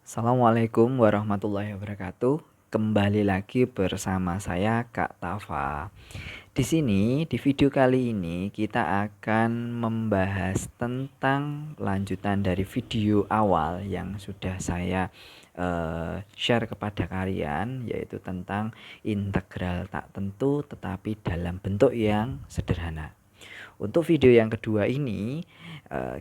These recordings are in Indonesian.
Assalamualaikum warahmatullahi wabarakatuh. Kembali lagi bersama saya Kak Tafa. Di sini di video kali ini kita akan membahas tentang lanjutan dari video awal yang sudah saya share kepada kalian, yaitu tentang integral tak tentu tetapi dalam bentuk yang sederhana. Untuk video yang kedua ini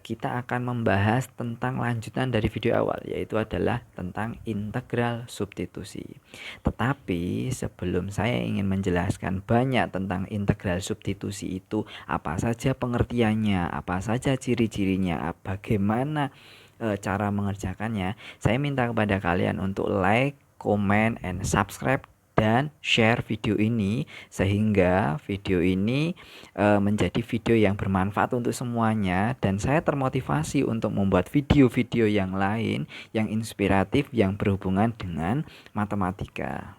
kita akan membahas tentang lanjutan dari video awal, yaitu adalah tentang integral substitusi. Tetapi sebelum saya ingin menjelaskan banyak tentang integral substitusi itu, apa saja pengertiannya, apa saja ciri-cirinya, bagaimana cara mengerjakannya, saya minta kepada kalian untuk like, comment, and subscribe dan share video ini sehingga video ini menjadi video yang bermanfaat untuk semuanya, dan saya termotivasi untuk membuat video-video yang lain yang inspiratif yang berhubungan dengan matematika.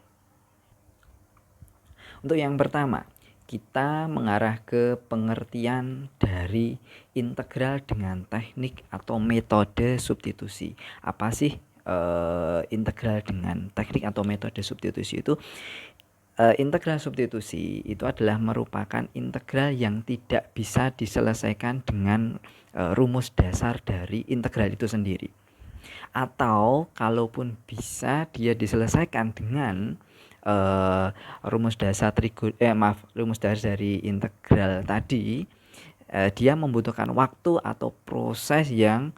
Untuk yang pertama, kita mengarah ke pengertian dari integral dengan teknik atau metode substitusi. Apa sih integral dengan teknik atau metode substitusi itu? Integral substitusi itu adalah merupakan integral yang tidak bisa diselesaikan dengan rumus dasar dari integral itu sendiri. Atau kalaupun bisa, dia diselesaikan dengan rumus dasar dari integral tadi, dia membutuhkan waktu atau proses yang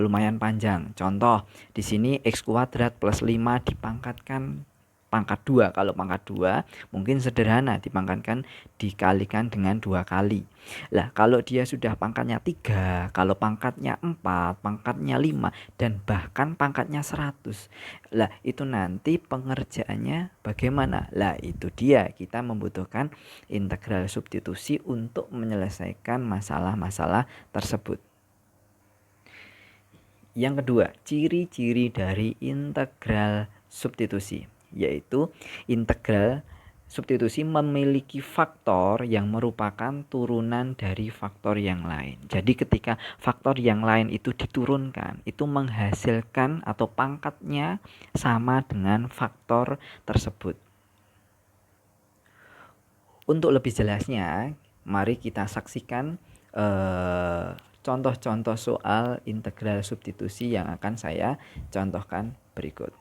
lumayan panjang. Contoh, di sini x kuadrat plus 5 dipangkatkan pangkat 2. Kalau pangkat 2 mungkin sederhana, dipangkatkan dikalikan dengan 2 kali. Lah, kalau dia sudah pangkatnya 3, kalau pangkatnya 4, pangkatnya 5, dan bahkan pangkatnya 100. Lah, itu nanti pengerjaannya bagaimana? Lah, itu dia, kita membutuhkan integral substitusi untuk menyelesaikan masalah-masalah tersebut. Yang kedua, ciri-ciri dari integral substitusi, yaitu integral substitusi memiliki faktor yang merupakan turunan dari faktor yang lain. Jadi ketika faktor yang lain itu diturunkan, itu menghasilkan atau pangkatnya sama dengan faktor tersebut. Untuk lebih jelasnya, mari kita saksikan contoh-contoh soal integral substitusi yang akan saya contohkan berikut.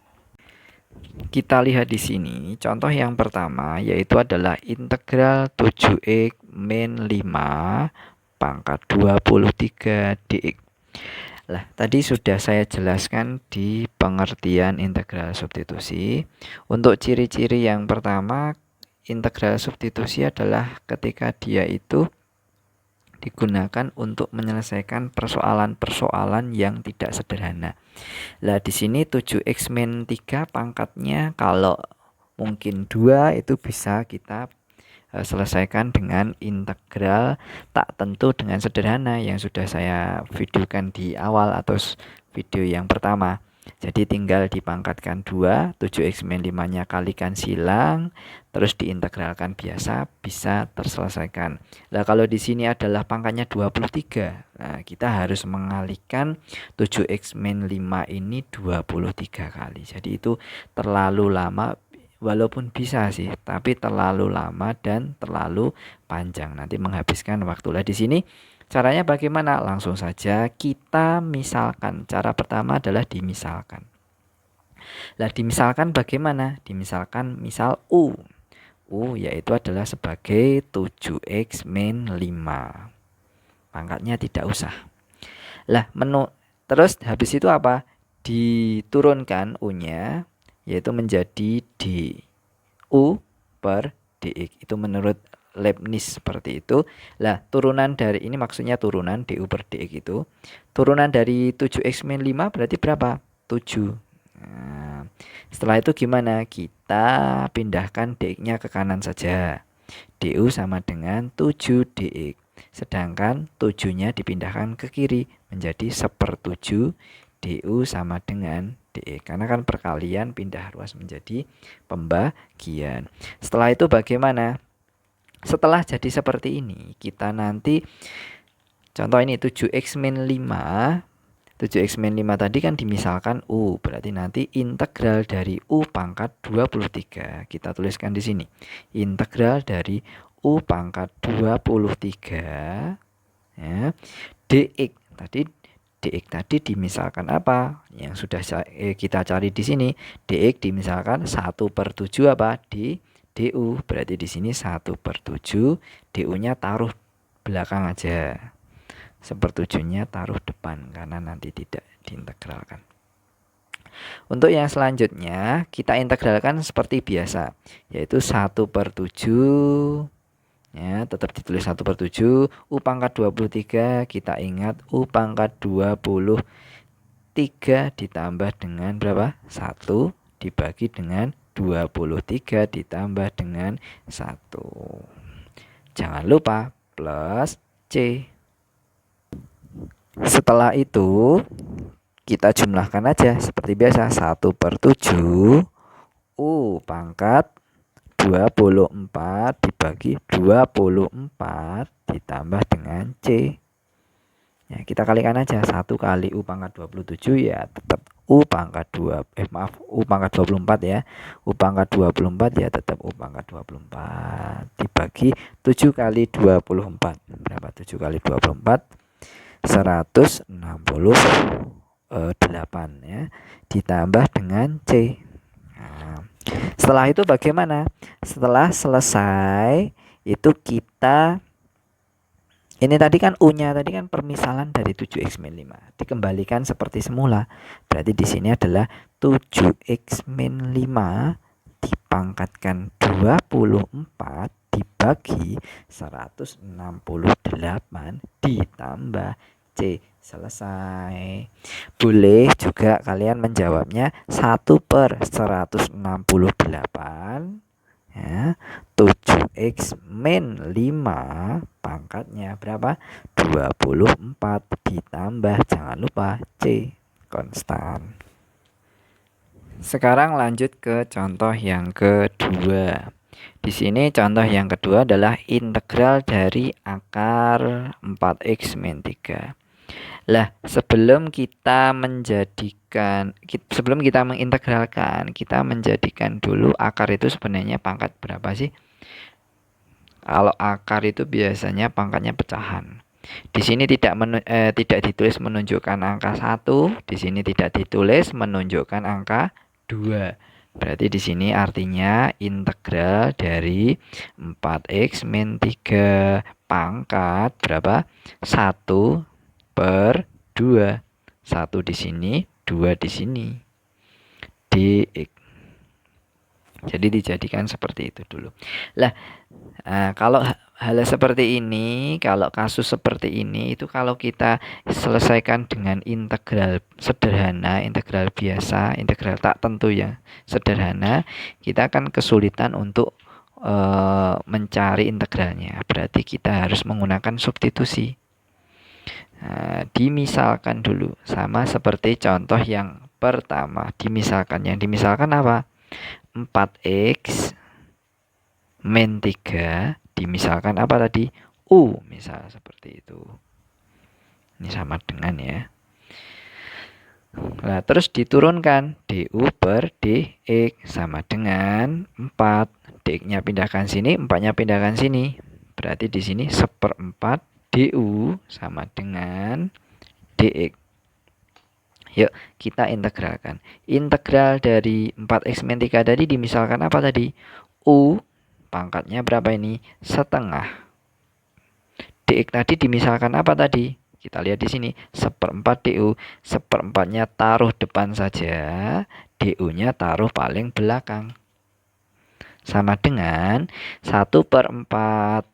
Kita lihat di sini, contoh yang pertama yaitu adalah integral 7x min 5 pangkat 23 dx. Lah, tadi sudah saya jelaskan di pengertian integral substitusi. Untuk ciri-ciri yang pertama, integral substitusi adalah ketika dia itu digunakan untuk menyelesaikan persoalan-persoalan yang tidak sederhana. Lah, di sini 7x min 3 pangkatnya kalau mungkin 2 itu bisa kita selesaikan dengan integral tak tentu dengan sederhana yang sudah saya videokan di awal atau video yang pertama. Jadi tinggal dipangkatkan 2, 7x min 5-nya kalikan silang, terus diintegralkan biasa, bisa terselesaikan. Nah, kalau di sini adalah pangkatnya 23. Nah, kita harus mengalikan 7x min 5 ini 23 kali. Jadi itu terlalu lama, walaupun bisa sih, tapi terlalu lama dan terlalu panjang. Nanti menghabiskan waktu. Lah, di sini caranya bagaimana? Langsung saja kita misalkan. Cara pertama adalah dimisalkan. Lah, dimisalkan bagaimana? Dimisalkan misal U. U yaitu adalah sebagai 7x min 5. Pangkatnya tidak usah. Lah, terus habis itu apa? Diturunkan U-nya yaitu menjadi du per dx. Itu menurut Leibniz seperti itu. Lah, turunan dari ini maksudnya turunan du per dx itu. Turunan dari 7x min 5 berarti berapa? 7. Nah, setelah itu gimana? Kita pindahkan dx-nya ke kanan saja. Du sama dengan 7 dx. Sedangkan 7-nya dipindahkan ke kiri menjadi 1/7 du sama dengan dx. Karena kan perkalian pindah ruas menjadi pembagian. Setelah itu bagaimana? Setelah jadi seperti ini, kita nanti contoh ini 7x min 5 7x-5 tadi kan dimisalkan U, berarti nanti integral dari U pangkat 23. Kita tuliskan di sini. Integral dari U pangkat 23 ya, dx tadi dimisalkan apa? Yang sudah kita cari di sini. Dx dimisalkan 1/7 apa? Di du. Berarti di sini 1/7, du-nya taruh belakang aja. 1/7-nya taruh depan karena nanti tidak diintegralkan. Untuk yang selanjutnya kita integralkan seperti biasa, yaitu 1/7 ya, tetap ditulis 1/7. U pangkat 23 kita ingat U pangkat 23 ditambah dengan berapa? 1 dibagi dengan 23 ditambah dengan 1. Jangan lupa plus C. Setelah itu kita jumlahkan aja seperti biasa. 1/7 U pangkat 24 dibagi 24 ditambah dengan C. Ya, kita kalikan aja. 1 kali U pangkat 27 ya tetap U pangkat U pangkat 24 ya. U pangkat 24 ya tetap U pangkat 24 dibagi 7 kali 24. Berapa 7 kali 24? 168 ya, ditambah dengan C. Nah, setelah itu bagaimana? Setelah selesai itu kita ini tadi kan U-nya tadi kan permisalan dari 7x-5 dikembalikan seperti semula. Berarti di sini adalah 7x-5 dipangkatkan 24 dibagi 168 ditambah C. Selesai. Boleh juga kalian menjawabnya 1/168 ya. 7x-5 pangkatnya berapa? 24 ditambah, jangan lupa C, konstan. Sekarang lanjut ke contoh yang kedua. Di sini contoh yang kedua adalah integral dari akar 4x-3. Lah, sebelum kita mengintegralkan, kita menjadikan dulu akar itu sebenarnya pangkat berapa sih? Kalau akar itu biasanya pangkatnya pecahan. Di sini tidak ditulis menunjukkan angka 1, di sini tidak ditulis menunjukkan angka 2. Berarti di sini artinya integral dari 4x-3 pangkat berapa? 1/2. 1 di sini, 2 di sini. Dx. Jadi dijadikan seperti itu dulu. Lah, kalau hal seperti ini, kalau kasus seperti ini, itu kalau kita selesaikan dengan integral sederhana, integral biasa, integral tak tentu ya, sederhana, kita akan kesulitan untuk mencari integralnya. Berarti kita harus menggunakan substitusi. Dimisalkan dulu, sama seperti contoh yang pertama. Yang dimisalkan apa? 4x min 3 dimisalkan apa tadi? U, misal seperti itu. Ini sama dengan ya. Nah, terus diturunkan du/dx sama dengan 4. Dx-nya pindahkan sini, 4-nya pindahkan sini. Berarti di sini 1/4 du sama dengan dx. Yuk, kita integralkan. Integral dari 4x-3 tadi dimisalkan apa tadi? U pangkatnya berapa ini? Setengah. Dx tadi dimisalkan apa tadi? Kita lihat di sini 1/4 du. 1/4-nya taruh depan saja, du-nya taruh paling belakang. Sama dengan 1/4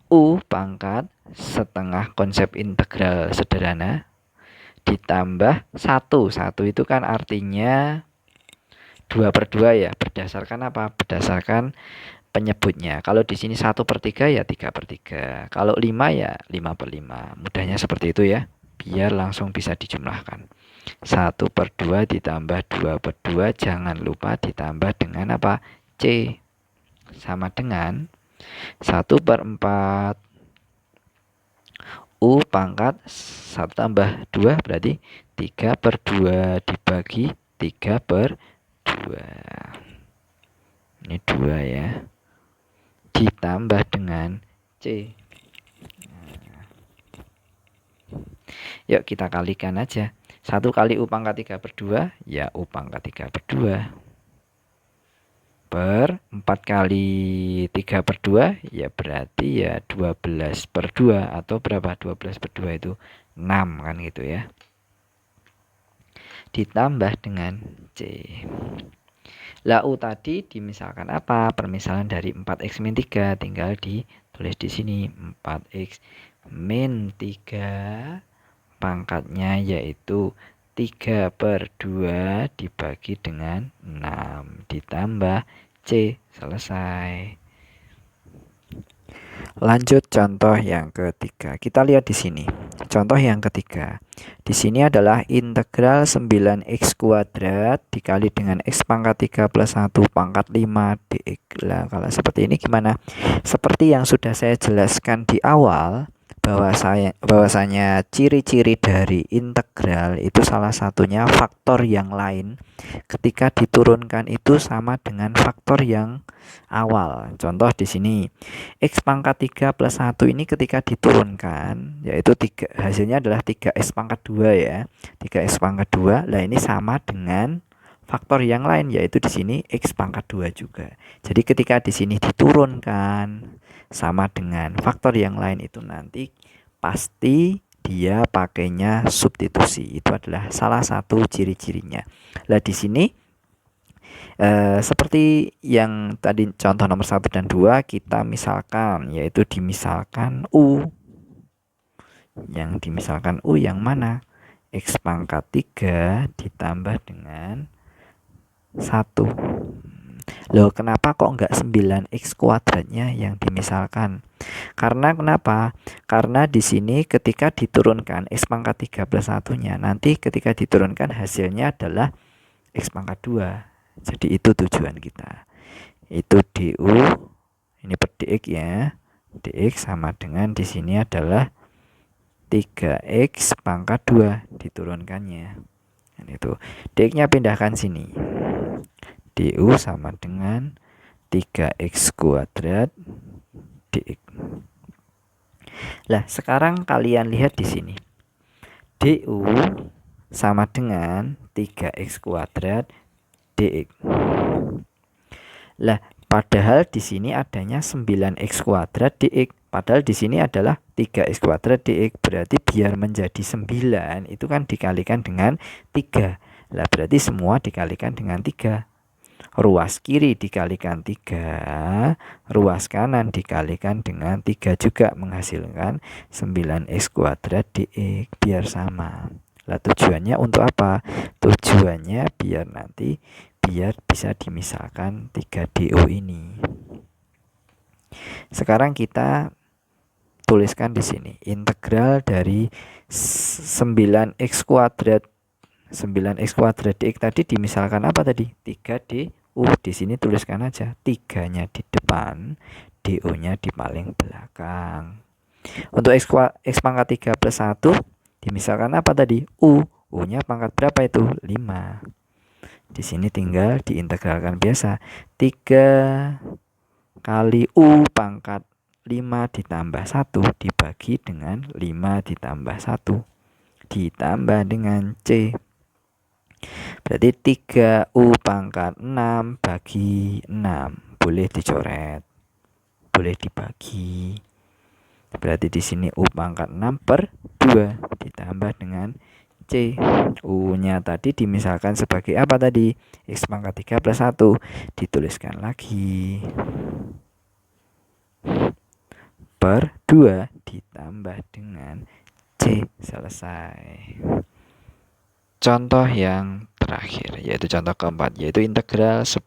U pangkat setengah konsep integral sederhana ditambah 1. 1 itu kan artinya 2/2 ya. Berdasarkan apa? Berdasarkan penyebutnya. Kalau di sini 1/3 ya 3/3. Kalau 5 ya 5/5. Mudahnya seperti itu ya. Biar langsung bisa dijumlahkan. 1/2 ditambah 2/2. Jangan lupa ditambah dengan apa? C. Sama dengan 1/4 U pangkat 1 tambah 2 berarti 3/2 dibagi 3/2. Ini 2 ya. Ditambah dengan C. Yuk kita kalikan aja. 1 kali U pangkat 3/2 ya U pangkat 3/2. Per 4 kali 3/2 ya berarti ya 12/2 atau berapa? 12/2 itu 6 kan gitu ya. Ditambah dengan C. Lah U tadi dimisalkan apa? Permisalan dari 4x min 3 tinggal ditulis di sini 4x min 3 pangkatnya yaitu 3/2 dibagi dengan 6 ditambah C. Selesai. Lanjut contoh yang ketiga. Kita lihat di sini. Contoh yang ketiga. Di sini adalah integral 9x kuadrat dikali dengan x pangkat 3 plus 1 pangkat 5 dx. Lah, kalau seperti ini gimana? Seperti yang sudah saya jelaskan di awal, bahwasanya ciri-ciri dari integral itu salah satunya faktor yang lain ketika diturunkan itu sama dengan faktor yang awal. Contoh di sini x pangkat 3 plus 1 ini ketika diturunkan yaitu 3, hasilnya adalah 3x pangkat 2 ya. 3x pangkat 2. Lah ini sama dengan faktor yang lain yaitu di sini x pangkat 2 juga. Jadi ketika di sini diturunkan sama dengan faktor yang lain itu nanti pasti dia pakainya substitusi. Itu adalah salah satu ciri-cirinya. Lah di sini seperti yang tadi contoh nomor 1 dan 2 kita misalkan yaitu dimisalkan U. Yang dimisalkan U yang mana? X pangkat 3 ditambah dengan 1. Loh, kenapa kok enggak 9x kuadratnya yang dimisalkan? Karena kenapa? Karena di sini ketika diturunkan x pangkat 3 plus 1-nya, nanti ketika diturunkan hasilnya adalah x pangkat 2. Jadi itu tujuan kita. Itu du, ini per dx ya. Dx sama dengan di sini adalah 3x pangkat 2 diturunkannya. Dan itu dx-nya pindahkan sini. Du sama dengan 3x kuadrat dx. Lah, sekarang kalian lihat di sini. Du sama dengan 3x kuadrat dx. Lah, padahal di sini adanya 9x kuadrat dx. Padahal di sini adalah 3x kuadrat dx. Berarti biar menjadi 9 itu kan dikalikan dengan 3. Lah, berarti semua dikalikan dengan 3. Ruas kiri dikalikan 3, ruas kanan dikalikan dengan 3 juga menghasilkan 9x kuadrat dx biar sama. Lah, tujuannya untuk apa? Tujuannya biar bisa dimisalkan 3du ini. Sekarang kita tuliskan di sini integral dari 9x kuadrat 9x kuadrat dx tadi dimisalkan apa tadi? 3du. Di sini tuliskan aja 3-nya di depan, du-nya di paling belakang. Untuk x pangkat 3 plus 1 dimisalkan apa tadi? U-nya pangkat berapa itu? 5. Di sini tinggal diintegralkan biasa. 3 kali U pangkat 5 ditambah 1 dibagi dengan 5 ditambah 1 ditambah dengan C. Berarti 3U pangkat 6 bagi 6. Boleh dicoret. Boleh dibagi. Berarti di sini U pangkat 6/2 ditambah dengan C. U-nya tadi dimisalkan sebagai apa tadi? X pangkat 3 plus 1. Dituliskan lagi. Per 2 ditambah dengan C. Selesai. Contoh yang terakhir yaitu contoh keempat yaitu integral 10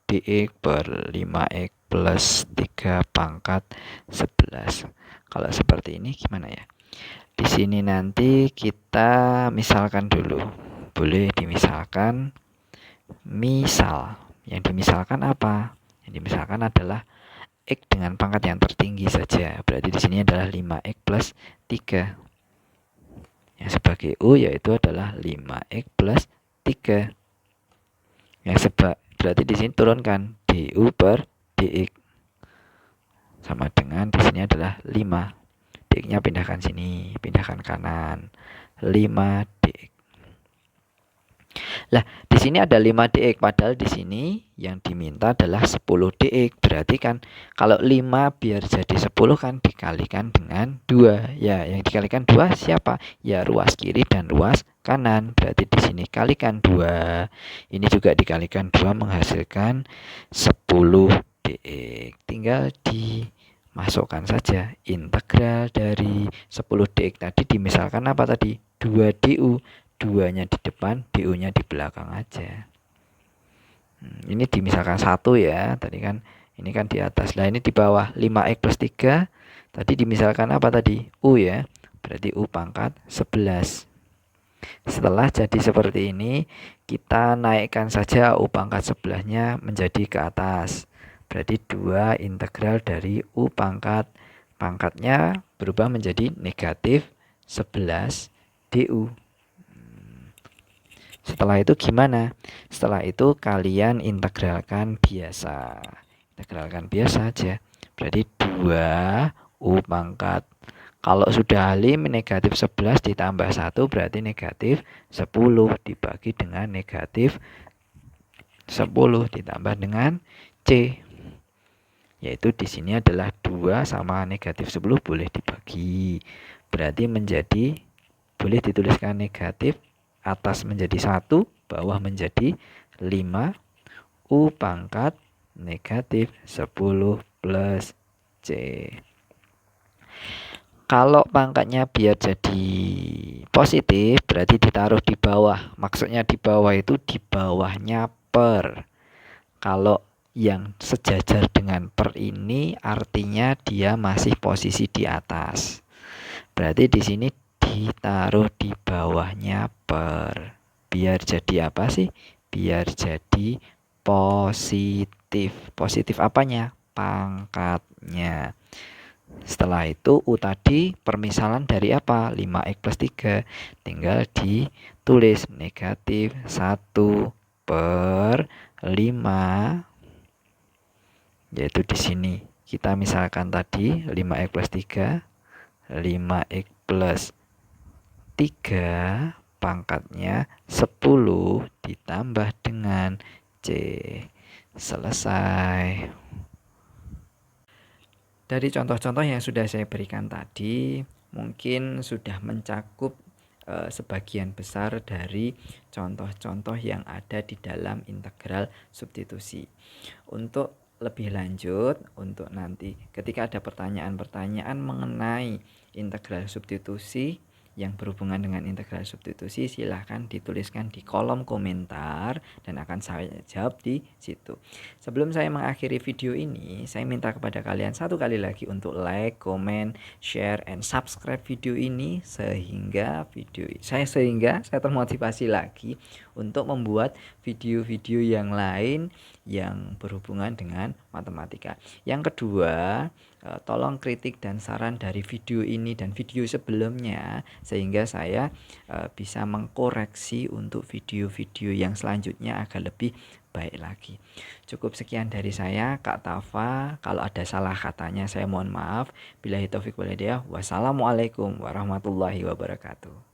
dx per 5x plus 3 pangkat 11. Kalau seperti ini gimana ya? Di sini nanti kita misalkan dulu. Boleh dimisalkan. Misal, yang dimisalkan apa? Yang dimisalkan adalah x dengan pangkat yang tertinggi saja. Berarti di sini adalah 5x plus 3. Yang sebagai U yaitu adalah 5X plus 3. Yang berarti di sini turunkan DU per DX sama dengan di sini adalah 5. DX-nya pindahkan sini, pindahkan kanan. 5 DX. Lah, di sini ada 5 DX, padahal di sini yang diminta adalah 10 DX. Berarti kan kalau 5 biar jadi 10 kan dikalikan dengan 2. Ya, yang dikalikan 2 siapa? Ya, ruas kiri dan ruas kanan. Berarti di sini kalikan 2. Ini juga dikalikan 2 menghasilkan 10 DX. Tinggal dimasukkan saja integral dari 10 DX tadi dimisalkan apa tadi? 2 DU. 2-nya di depan, DU-nya di belakang aja. Ini dimisalkan 1 ya. Tadi kan ini kan di atas. Nah, ini di bawah 5X plus 3. Tadi dimisalkan apa tadi? U ya. Berarti U pangkat 11. Setelah jadi seperti ini, kita naikkan saja U pangkat 11-nya menjadi ke atas. Berarti 2 integral dari U pangkatnya berubah menjadi negatif 11 DU. Setelah itu gimana? Setelah itu kalian integralkan biasa. Integralkan biasa aja. Berarti 2 U pangkat. Kalau sudah halim negatif 11 ditambah 1 berarti negatif 10 dibagi dengan negatif 10 ditambah dengan C. Yaitu di sini adalah 2 sama negatif 10 boleh dibagi. Berarti menjadi boleh dituliskan negatif. Atas menjadi 1, bawah menjadi 5, U pangkat negatif 10 plus C. Kalau pangkatnya biar jadi positif, berarti ditaruh di bawah. Maksudnya di bawah itu di bawahnya per. Kalau yang sejajar dengan per ini artinya dia masih posisi di atas. Berarti di sini ditaruh di bawahnya per. Biar jadi apa sih? Biar jadi positif. Positif apanya? Pangkatnya. Setelah itu U tadi permisalan dari apa? 5X plus 3. Tinggal ditulis negatif 1 per 5. Yaitu di sini. Kita misalkan tadi 5X plus 3. 5X plus 3 pangkatnya 10 ditambah dengan C. Selesai. Dari contoh-contoh yang sudah saya berikan tadi, mungkin sudah mencakup sebagian besar dari contoh-contoh yang ada di dalam integral substitusi. Untuk lebih lanjut, untuk nanti ketika ada pertanyaan-pertanyaan mengenai integral substitusi yang berhubungan dengan integral substitusi, silahkan dituliskan di kolom komentar dan akan saya jawab di situ. Sebelum saya mengakhiri video ini, saya minta kepada kalian satu kali lagi untuk like, comment, share, and subscribe video ini sehingga saya termotivasi lagi untuk membuat video-video yang lain yang berhubungan dengan matematika. Yang kedua, tolong kritik dan saran dari video ini dan video sebelumnya sehingga saya bisa mengkoreksi untuk video-video yang selanjutnya agar lebih baik lagi. Cukup sekian dari saya, Kak Tafa. Kalau ada salah katanya saya mohon maaf. Billahi taufik wal hidayah. Wassalamualaikum warahmatullahi wabarakatuh.